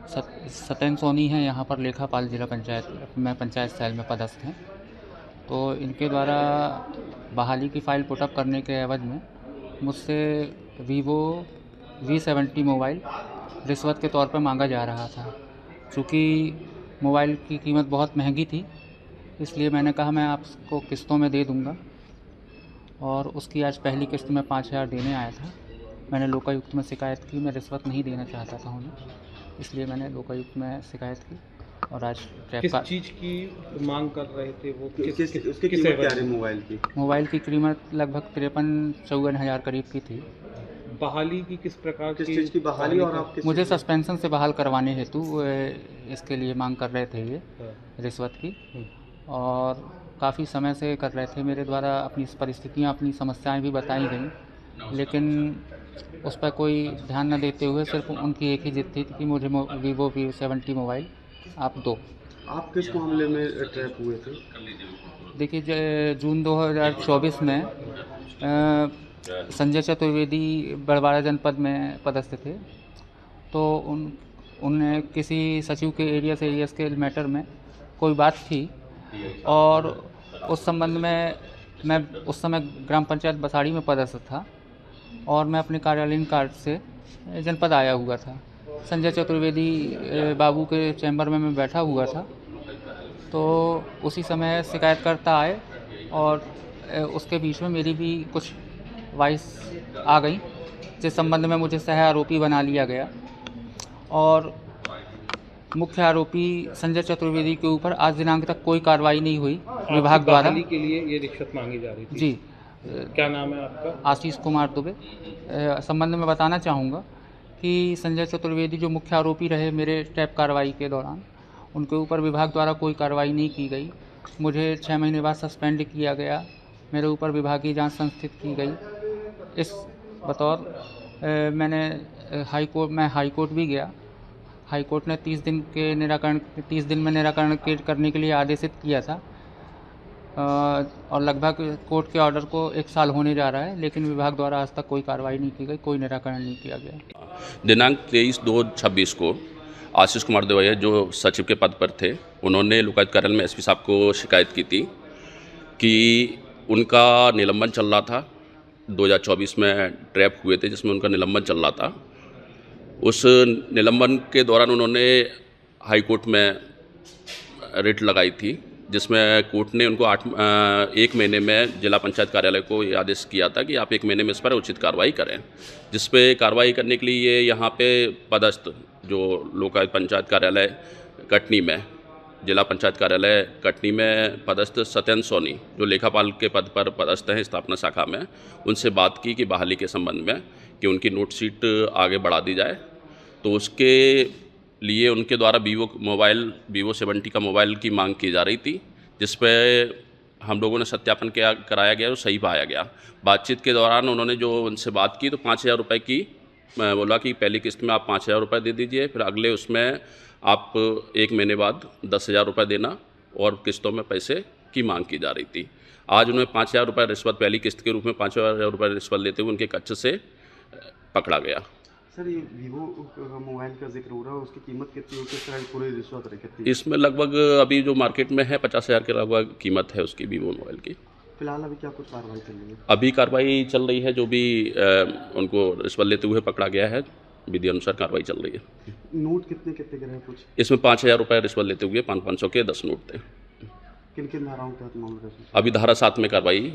सत्येंद्र सोनी हैं, यहाँ पर लेखापाल जिला पंचायत में पंचायत सेल में पदस्थ हैं। तो इनके द्वारा बहाली की फ़ाइल पुटअप करने के एवज में मुझसे वीवो V70 मोबाइल रिश्वत के तौर पर मांगा जा रहा था। चूँकि मोबाइल की कीमत बहुत महंगी थी, इसलिए मैंने कहा मैं आपको किस्तों में दे दूँगा, और उसकी आज पहली किस्त में 5,000 देने आया था। मैंने लोकायुक्त में शिकायत की, मैं रिश्वत नहीं देना चाहता था उन्हें, इसलिए मैंने लोकायुक्त में शिकायत की और आज किस चीज़ की मांग कर रहे थे वो? उसकी कीमत क्या है मोबाइल की कीमत लगभग 53-54 हज़ार करीब की थी। बहाली की किस प्रकार किस चीज़ की बहाली और आप मुझे सस्पेंशन से बहाल करवाने हेतु इसके लिए मांग कर रहे थे ये रिश्वत की, और काफ़ी समय से कर रहे थे। मेरे द्वारा अपनी परिस्थितियाँ, अपनी समस्याएं भी बताई गई, लेकिन उस पर कोई ध्यान न देते हुए सिर्फ उनकी एक ही जिद थी कि मुझे वीवो V70 मोबाइल आप दो। आप किस मामले में ट्रैप हुए थे? देखिए, जून 2024 में संजय चतुर्वेदी बड़वाड़ा जनपद में पदस्थ थे। तो उन्हें किसी सचिव के एरियस के मैटर में कोई बात थी, और उस संबंध में मैं उस समय ग्राम पंचायत बसाड़ी में पदस्थ था, और मैं अपने कार्यालयीन कार्ड से जनपद आया हुआ था। संजय चतुर्वेदी बाबू के चैम्बर में मैं बैठा हुआ था, तो उसी समय शिकायतकर्ता आए, और उसके बीच में मेरी भी कुछ वॉइस आ गई, जिस संबंध में मुझे सह आरोपी बना लिया गया, और मुख्य आरोपी संजय चतुर्वेदी के ऊपर आज दिनांक तक कोई कार्रवाई नहीं हुई विभाग द्वारा। बहाली के लिए ये रिश्वत मांगी जा रही थी? जी। क्या नाम है आपका? आशीष कुमार दुबे। संबंध में बताना चाहूँगा कि संजय चतुर्वेदी जो मुख्य आरोपी रहे मेरे ट्रैप कार्रवाई के दौरान, उनके ऊपर विभाग द्वारा कोई कार्रवाई नहीं की गई। मुझे 6 महीने बाद सस्पेंड किया गया, मेरे ऊपर विभागीय जांच संस्थित की गई। इस बतौर मैंने हाई कोर्ट भी गया। हाई कोर्ट ने 30 दिन में निराकरण करने के लिए आदेशित किया था, और लगभग कोर्ट के ऑर्डर को 1 साल होने जा रहा है, लेकिन विभाग द्वारा आज तक कोई कार्रवाई नहीं की गई, कोई निराकरण नहीं किया गया। दिनांक 23/2/26 को आशीष कुमार देवैया जो सचिव के पद पर थे, उन्होंने लोकायुक्त कार्यालय में एसपी साहब को शिकायत की थी कि उनका निलंबन चल रहा था। 2024 में ट्रैप हुए थे जिसमें उनका निलंबन चल रहा था। उस निलंबन के दौरान उन्होंने हाई कोर्ट में रिट लगाई थी, जिसमें कोर्ट ने उनको 1 महीने में जिला पंचायत कार्यालय को ये आदेश किया था कि आप 1 महीने में इस पर उचित कार्रवाई करें। जिस पे कार्रवाई करने के लिए ये यहाँ पे पदस्थ जो लोकायुक्त पंचायत कार्यालय कटनी में, जिला पंचायत कार्यालय कटनी में पदस्थ सत्येंद्र सोनी जो लेखापाल के पद पर पदस्थ हैं स्थापना शाखा में, उनसे बात की कि बहाली के संबंध में कि उनकी नोट शीट आगे बढ़ा दी जाए। तो उसके लिए उनके द्वारा वीवो 70 का मोबाइल की मांग की जा रही थी, जिस पे हम लोगों ने सत्यापन कराया गया और सही पाया गया। बातचीत के दौरान उन्होंने जो उनसे बात की तो 5,000 रुपये की बोला कि पहली किस्त में आप 5,000 रुपये दे दीजिए, फिर अगले उसमें आप 1 महीने बाद 10,000 रुपये देना, और किस्तों में पैसे की मांग की जा रही थी। आज उन्हें 5,000 रुपये रिश्वत पहली किस्त के रूप में 5,000 रुपये रिश्वत लेते हुए उनके कक्ष से पकड़ा गया। सर, ये वीवो मोबाइल का जिक्र हो रहा है, उसकी कीमत कितनी होती है? किस तरह की पूरी रिश्वत रखी? इसमें लगभग अभी जो मार्केट में है 50,000 के लगभग कीमत है उसकी वीवो मोबाइल की। फिलहाल अभी क्या कुछ कार्रवाई चल रही है? अभी कार्रवाई चल रही है, जो भी उनको रिश्वत लेते हुए पकड़ा गया है विधि अनुसार कार्रवाई चल रही है। नोट कितने के रहे कुछ? इसमें 5,000 रुपये रिश्वत लेते हुए 500 के 10 नोट थे। किन किन धाराओं के तहत मामला? अभी धारा 7 में कार्रवाई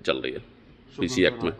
चल रही है PC एक्ट में।